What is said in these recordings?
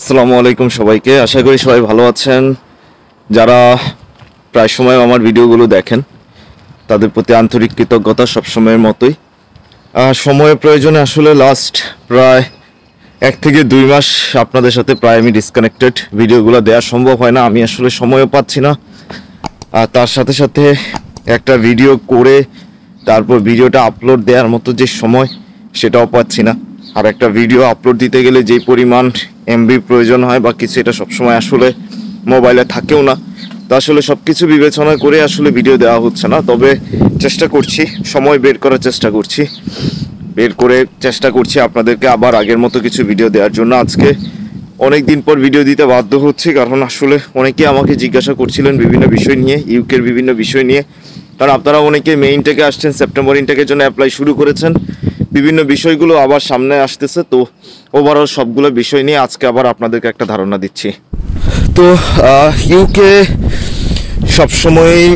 আসসালামু আলাইকুম সবাইকে। আশা করি সবাই ভালো আছেন। যারা প্রায় সময় আমার ভিডিওগুলো দেখেন তাদের প্রতি আন্তরিক কৃতজ্ঞতা সবসময়ের মতোই। সময়ের প্রয়োজনে আসলে লাস্ট প্রায় 1 থেকে 2 মাস আপনাদের সাথে প্রায় আমি ডিসকানেক্টেড, ভিডিওগুলো দেওয়া সম্ভব হয় না। আমি আসলে সময়ও পাচ্ছি না, আর তার সাথে সাথে একটা ভিডিও করে তারপর ভিডিওটা আপলোড দেওয়ার মতো যে সময় সেটাও পাচ্ছি না। আর একটা ভিডিও আপলোড দিতে গেলে যেই পরিমাণ এমবি প্রয়োজন হয় বা কিছু, এটা সবসময় আসলে মোবাইলে থাকেও না। তো আসলে সব কিছু বিবেচনা করে আসলে ভিডিও দেওয়া হচ্ছে না, তবে চেষ্টা করছি, সময় বের করার চেষ্টা করছি আপনাদেরকে আবার আগের মতো কিছু ভিডিও দেওয়ার জন্য। আজকে অনেক দিন পর ভিডিও দিতে বাধ্য হচ্ছি, কারণ আসলে অনেকেই আমাকে জিজ্ঞাসা করছিলেন বিভিন্ন বিষয় নিয়ে, ইউকের বিভিন্ন বিষয় নিয়ে। কারণ আপনারা অনেকে মে ইনটেকে আসছেন, সেপ্টেম্বর ইনটেকের জন্য অ্যাপ্লাই শুরু করেছেন, বিভিন্ন বিষয়গুলো আবার সামনে আসতেছে। তো ওভারঅল সবগুলো বিষয় নিয়ে আজকে আবার আপনাদেরকে একটা ধারণা দিচ্ছি। তো ইউকে সবসময়ই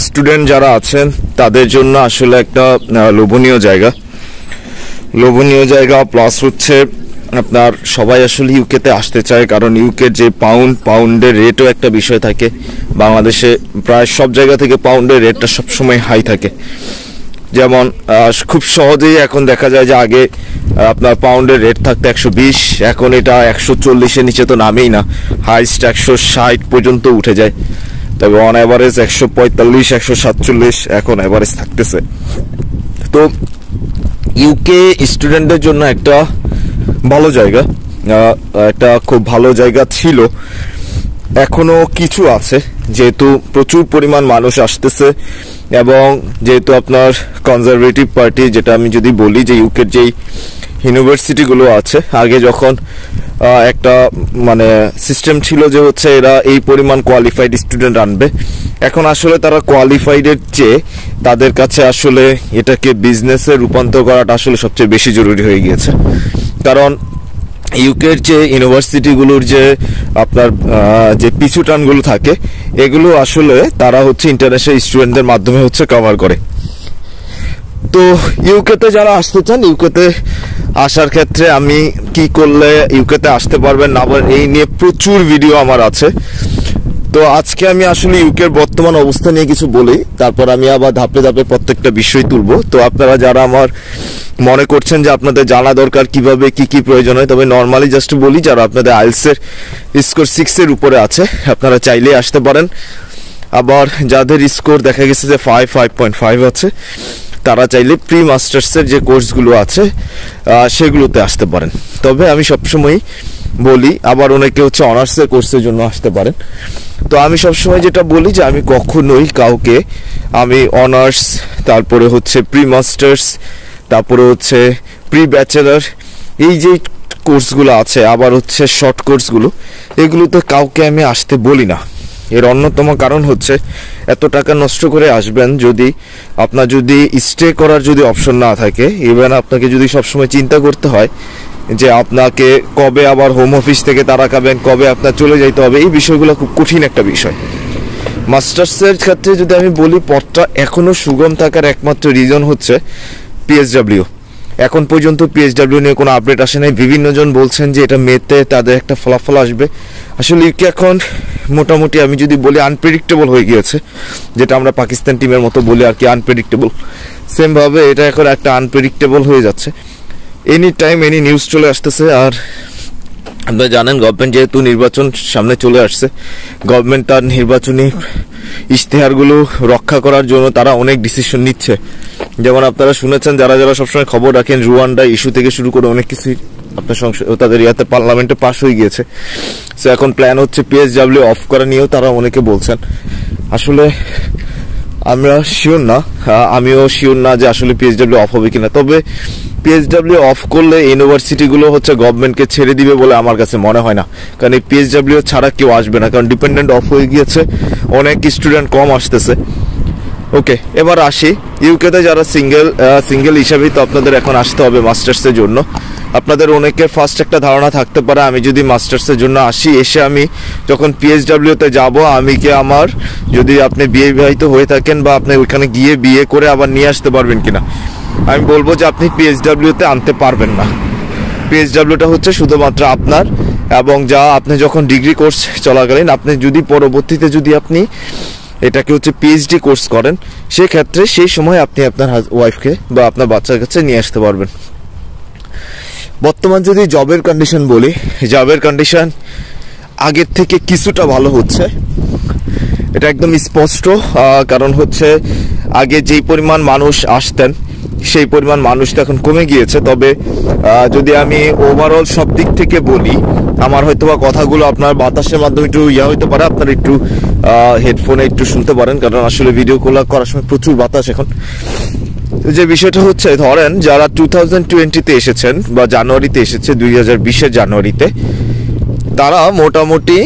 স্টুডেন্ট যারা আছেন তাদের জন্য আসলে একটা লোভনীয় জায়গা প্লাস হচ্ছে আপনার সবাই আসলে ইউকেতে আসতে চায়, কারণ ইউকের যে পাউন্ডের রেটও একটা বিষয় থাকে। বাংলাদেশে প্রায় সব জায়গা থেকে পাউন্ডের রেটটা সবসময় হাই থাকে। যেমন খুব সহজেই এখন দেখা যায় যে আগে আপনার পাউন্ডের রেট থাকতো 120, এখন এটা 140-এর নিচে তো নামেই না, হাইস্ট 160 পর্যন্ত উঠে যায়। তবে অন অ্যাভারেজ 145, 147 এখন অ্যাভারেজ থাকতেছে। তো ইউকে স্টুডেন্টদের জন্য একটা ভালো জায়গা, একটা খুব ভালো জায়গা ছিল, এখনো কিছু আছে, যেহেতু প্রচুর পরিমাণ মানুষ আসতেছে এবং যেহেতু আপনার কনজারভেটিভ পার্টি, যেটা আমি যদি বলি যে ইউকের যেই ইউনিভার্সিটিগুলো আছে, আগে যখন একটা মানে সিস্টেম ছিল যে হচ্ছে এরা এই পরিমাণ কোয়ালিফাইড স্টুডেন্ট আনবে, এখন আসলে তারা কোয়ালিফাইডের চেয়ে তাদের কাছে আসলে এটাকে বিজনেসে রূপান্তর করাটা আসলে সবচেয়ে বেশি জরুরি হয়ে গিয়েছে। কারণ ইউকের যে ইউনিভার্সিটিগুলোর যে আপনার যে পিছু টানগুলো থাকে, এগুলো আসলে তারা হচ্ছে ইন্টারন্যাশনাল স্টুডেন্টদের মাধ্যমে হচ্ছে কভার করে। তো ইউকেতে যারা আসতে চান, ইউকেতে আসার ক্ষেত্রে আমি কি করলে ইউকেতে আসতে পারবেন না, আবার এই নিয়ে প্রচুর ভিডিও আমার আছে। তো আজকে আমি আসলে ইউকের বর্তমান অবস্থা নিয়ে কিছু বলি, তারপর আমি আবার ধাপে ধাপে প্রত্যেকটা বিষয় তুলবো। তো আপনারা যারা আমার মনে করছেন যে আপনাদের জানা দরকার কিভাবে কি প্রয়োজন হয়, তবে নর্মালি জাস্ট বলি, যারা আপনাদের আইএলটিএস স্কোর 6-এর উপরে আছে আপনারা চাইলেই আসতে পারেন। আবার যাদের স্কোর দেখা গেছে যে 5.5 আছে, তারা চাইলে প্রি মাস্টার্সের যে কোর্সগুলো আছে সেগুলোতে আসতে পারেন। তবে আমি সবসময় বলি, আবার অনেকে হচ্ছে অনার্সের কোর্সের জন্য আসতে পারেন। তো আমি সবসময় যেটা বলি যে আমি কখনোই কাউকে আমি অনার্স, তারপরে হচ্ছে প্রি মাস্টার্স, তারপরে হচ্ছে প্রি ব্যাচেলার, এই যে কোর্সগুলো আছে, আবার হচ্ছে শর্ট কোর্সগুলো, এগুলোতে কাউকে আমি আসতে বলি না। এর অন্যতম কারণ হচ্ছে এত টাকা নষ্ট করে আসবেন, যদি আপনার যদি স্টে করার যদি অপশন না থাকে, ইভেন আপনাকে যদি সবসময় চিন্তা করতে হয় যে আপনাকে কবে আবার হোম অফিস থেকে তাড়াকাবেন, কবে আপনার চলে যাইতে হবে, এই বিষয়গুলো খুব কঠিন একটা বিষয়। মাস্টার্সের ক্ষেত্রে যদি আমি বলি, পথটা এখনও সুগম থাকার একমাত্র রিজন হচ্ছে পিএসডব্লিউ। এখন পর্যন্ত পিএসডব্লিউ নিয়ে কোনো আপডেট আসে নাই। বিভিন্ন জন বলছেন যে এটা মেতে তাদের একটা ফলাফল আসবে। আসলে ইউকে এখন মোটামুটি আমি যদি বলি আনপ্রেডিক্টেবল হয়ে গিয়েছে, যেটা আমরা পাকিস্তান টিমের মতো বলি আর কি, আনপ্রেডিক্টেবল। সেমভাবে এটা এখন একটা আনপ্রেডিক্টেবল হয়ে যাচ্ছে, এনি টাইম এনি নিউজ চলে আসতেছে। আর আপনারা জানেন গভর্নমেন্ট যেহেতু নির্বাচন সামনে চলে আসছে, গভর্নমেন্ট তার নির্বাচনী ইশতেহারগুলো রক্ষা করার জন্য তারা অনেক ডিসিশন নিচ্ছে। যেমন আপনারা শুনেছেন, যারা যারা সবসময় খবর রাখেন, রুয়ান্ডা ইস্যু থেকে শুরু করে অনেক কিছুই আপনার তাদের ইয়াতে পার্লামেন্টে পাস হয়ে গিয়েছে। সো এখন প্ল্যান হচ্ছে পিএসডব্লিউ অফ করা নিয়েও তারা অনেকে বলছেন। আসলে আমরা শিওর না, আমিও শিওর না যে আসলে পিএসডব্লিউ অফ হবে কিনা। তবে পিএসডব্লিউ অফ করলে ইউনিভার্সিটিগুলো হচ্ছে গভর্নমেন্টকে ছেড়ে দিবে বলে আমার কাছে মনে হয় না, কারণ এই পিএসডব্লিউ ছাড়া কেউ আসবে না, কারণ ডিপেন্ডেন্ট অফ হয়ে গিয়েছে, অনেক স্টুডেন্ট কম আসতেছে। ওকে, এবার আসি ইউকেতে যারা সিঙ্গেল হিসাবেই তো আপনাদের এখন আসতে হবে মাস্টার্সের জন্য। আপনাদের অনেকের ফার্স্ট একটা ধারণা থাকতে পারে, আমি যদি মাস্টার্সের জন্য আসি, এসে আমি যখন পিএসডব্লিউতে যাব, আমি কি আমার, যদি আপনি বিবাহিত হয়ে থাকেন বা আপনি ওইখানে গিয়ে বিয়ে করে আবার নিয়ে আসতে পারবেন কিনা, আমি বলবো যে আপনি পিএসডব্লিউতে আনতে পারবেন না। পিএসডব্লিউটা হচ্ছে শুধুমাত্র আপনার এবং যা আপনি যখন ডিগ্রি কোর্স চলাকালীন আপনি যদি পরবর্তীতে যদি আপনি এটাকে হচ্ছে পিএইচডি কোর্স করেন, সেক্ষেত্রে সেই সময় আপনি আপনার ওয়াইফকে বা আপনার বাচ্চার কাছে নিয়ে আসতে পারবেন। বর্তমান যদি জবের কন্ডিশন বলি, জবের কন্ডিশন আগের থেকে কিছুটা ভালো হচ্ছে, এটা একদম স্পষ্ট। কারণ হচ্ছে আগে যেই পরিমাণ মানুষ আসতেন সেই পরিমাণ মানুষ তো এখন কমে গিয়েছে। তবে যদি আমি ওভারঅল সব দিক থেকে বলি, আমার হয়তো বা কথাগুলো আপনার বাতাসের মাধ্যমে একটু হইতে পারে, আপনারা একটু হেডফোনে একটু শুনতে পারেন, কারণ আসলে ভিডিও করার সময় প্রচুর বাতাস। এখন যে বিষয়টা হচ্ছে, ধরেন যারা 2020-তে এসেছেন বা জানুয়ারিতে এসেছে, 2020-এর জানুয়ারিতে, তারা মোটামুটি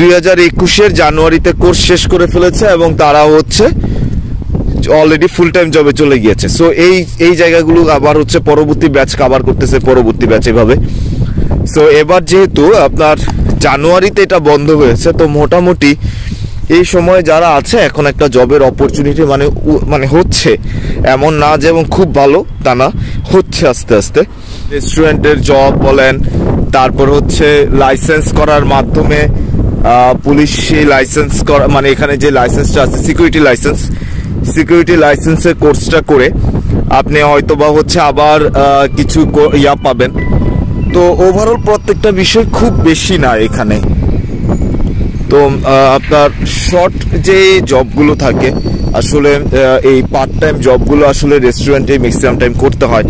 2021-এর জানুয়ারিতে কোর্স শেষ করে ফেলেছে এবং তারা হচ্ছে অলরেডি ফুল টাইম জবে চলে গিয়েছে। সো এই জায়গাগুলো আবার হচ্ছে পরবর্তী ব্যাচ কভার করতেছে, পরবর্তী ব্যাচ এভাবে। সো এবার যেহেতু আপনার জানুয়ারিতে এটা বন্ধ হয়েছে, তো মোটামুটি এই সময় যারা আছে এখন একটা জবের অপরচুনিটি মানে হচ্ছে, এমন না যে এবং খুব ভালো তা না, হচ্ছে আস্তে আস্তে। রেস্টুরেন্টের জব বলেন, তারপর হচ্ছে লাইসেন্স করার মাধ্যমে পুলিশ সেই লাইসেন্স করা, মানে এখানে যে লাইসেন্সটা আছে সিকিউরিটি লাইসেন্সের কোর্সটা করে আপনি হয়তো বা হচ্ছে আবার কিছু পাবেন। তো ওভারঅল প্রত্যেকটা বিষয় খুব বেশি না এখানে। তো আপনার শর্ট যে জবগুলো থাকে, আসলে এই পার্ট টাইম জবগুলো আসলে রেস্টুরেন্টে ম্যাক্সিমাম টাইম করতে হয়।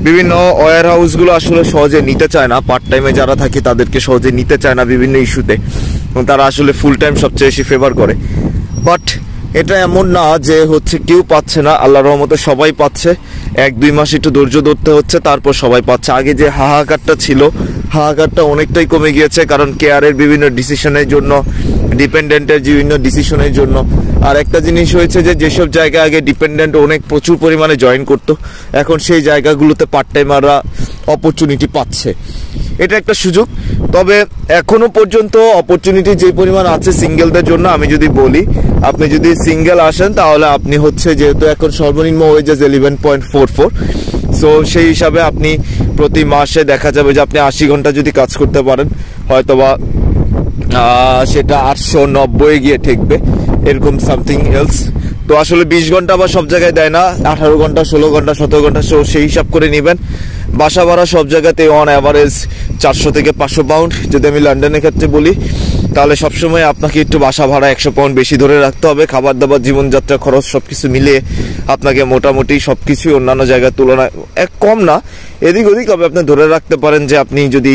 বিভিন্ন ওয়্যার হাউসগুলো আসলে সহজে নিতে চায় না, পার্ট টাইমে যারা থাকে তাদেরকে সহজে নিতে চায় না বিভিন্ন ইস্যুতে, তারা আসলে ফুল টাইম সবচেয়ে বেশি ফেভার করে। বাট এটা এমন না যে হচ্ছে কেউ পাচ্ছে না, আল্লাহর রহমতে সবাই পাচ্ছে। 1-2 মাস একটু ধৈর্য ধরতে হচ্ছে, তারপর সবাই পাচ্ছে। আগে যে হাহাকারটা ছিল, হাহাকারটা অনেকটাই কমে গিয়েছে, কারণ কেয়ারের বিভিন্ন ডিসিশনের জন্য, ডিপেন্ডেন্টের বিভিন্ন ডিসিশনের জন্য। আর একটা জিনিস হয়েছে যে যেসব জায়গায় আগে ডিপেন্ডেন্ট অনেক প্রচুর পরিমাণে জয়েন করতো, এখন সেই জায়গাগুলোতে পার্ট টাইমাররা অপরচুনিটি পাচ্ছে। এটা একটা সুযোগ। তবে এখনো পর্যন্ত অপরচুনিটি যে পরিমাণ আছে সিঙ্গেলদের জন্য, আমি যদি বলি, আপনি যদি সিঙ্গেল আসেন তাহলে আপনি হচ্ছে, যেহেতু এখন সর্বনিম্ন ওয়েজেস 11.44, সো সেই হিসাবে আপনি প্রতি মাসে দেখা যাবে যে আপনি 80 ঘন্টা যদি কাজ করতে পারেন, হয়তোবা সেটা 890 গিয়ে ঠেকবে, এরকম সামথিং এলস। তো আসলে 20 ঘন্টা বা সব জায়গায় দেয় না, 18 ঘন্টা, 16 ঘন্টা, 17 ঘন্টা, সেই হিসাব করে নেবেন। বাসা ভাড়া সব জায়গাতে অন অ্যাভারেজ 400 থেকে 500 পাউন্ড। যদি আমি লন্ডনের ক্ষেত্রে বলি, তাহলে সবসময় আপনাকে একটু বাসা ভাড়া 100 পাউন্ড বেশি ধরে রাখতে হবে। খাবার দাবার, জীবনযাত্রা খরচ সবকিছু মিলিয়ে আপনাকে মোটামুটি সবকিছু অন্যান্য জায়গার তুলনায় কম না, এদিক ওদিক। তবে আপনি ধরে রাখতে পারেন যে আপনি যদি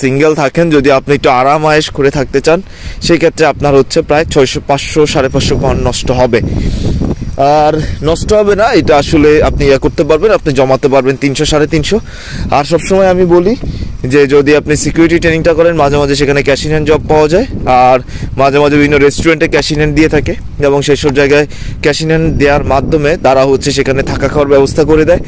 সিঙ্গেল থাকেন, যদি আপনি একটু আরাম আয়েশ করে থাকতে চান, সেই ক্ষেত্রে আপনার হচ্ছে প্রায় 600, 500, 550 পাউন্ড নষ্ট হবে। আর নষ্ট হবে না, এটা আসলে আপনি করতে পারবেন, আপনি জমাতে পারবেন 300, 350। আর সবসময় আমি বলি যে যদি আপনি সিকিউরিটি ট্রেনিংটা করেন, মাঝে মাঝে সেখানে ক্যাশ ইন হ্যান্ড জব পাওয়া যায়, আর মাঝে মাঝে বিভিন্ন রেস্টুরেন্টে ক্যাশ ইন হ্যান্ড দিয়ে থাকে, এবং সেই সব জায়গায় ক্যাশ ইন হ্যান্ড দেওয়ার মাধ্যমে তারা হচ্ছে সেখানে থাকা খাওয়ার ব্যবস্থা করে দেয়।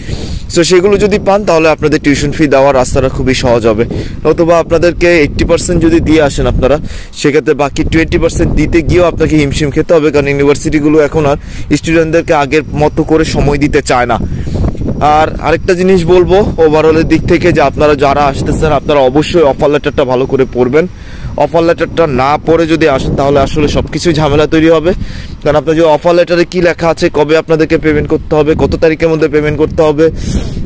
সো সেগুলো যদি পান তাহলে আপনাদের টিউশন ফি দেওয়ার রাস্তাটা খুবই সহজ হবে। নতুবা আপনাদেরকে 80% যদি দিয়ে আসেন আপনারা, সেক্ষেত্রে বাকি 20% দিতে গিয়েও আপনাকে হিমশিম খেতে হবে, কারণ ইউনিভার্সিটিগুলো এখন আর স্টুডেন্টদেরকে আগের মতো করে সময় দিতে চায় না। আর আরেকটা জিনিস বলবো ওভারঅলের দিক থেকে, যে আপনারা যারা আসতেছেন আপনারা অবশ্যই অফার লেটারটা ভালো করে পড়বেন। অফার লেটারটা না পড়ে যদি আসেন তাহলে আসলে সব কিছুই ঝামেলা তৈরি হবে। কারণ আপনার যে অফার লেটারে কী লেখা আছে, কবে আপনাদেরকে পেমেন্ট করতে হবে, কত তারিখের মধ্যে পেমেন্ট করতে হবে,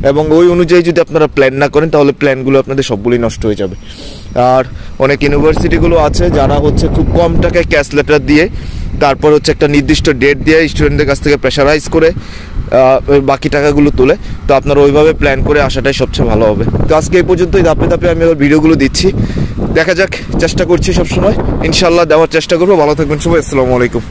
এবং ওই অনুযায়ী যদি আপনারা প্ল্যান না করেন তাহলে প্ল্যানগুলো আপনাদের সবগুলোই নষ্ট হয়ে যাবে। আর অনেক ইউনিভার্সিটিগুলো আছে যারা হচ্ছে খুব কম টাকায় ক্যাশ লেটার দিয়ে, তারপর হচ্ছে একটা নির্দিষ্ট ডেট দিয়ে স্টুডেন্টদের কাছ থেকে প্রেশারাইজ করে বাকি টাকাগুলো তুলে। তো আপনারা ওইভাবে প্ল্যান করে আসাটাই সবচেয়ে ভালো হবে। তো আজকে এই পর্যন্তই, ধাপে ধাপে আমি ওর ভিডিওগুলো দিচ্ছি, দেখা যাক, চেষ্টা করছি সবসময়, ইনশাল্লাহ দেওয়ার চেষ্টা করবো। ভালো থাকবেন সবাই, আসসালামু আলাইকুম।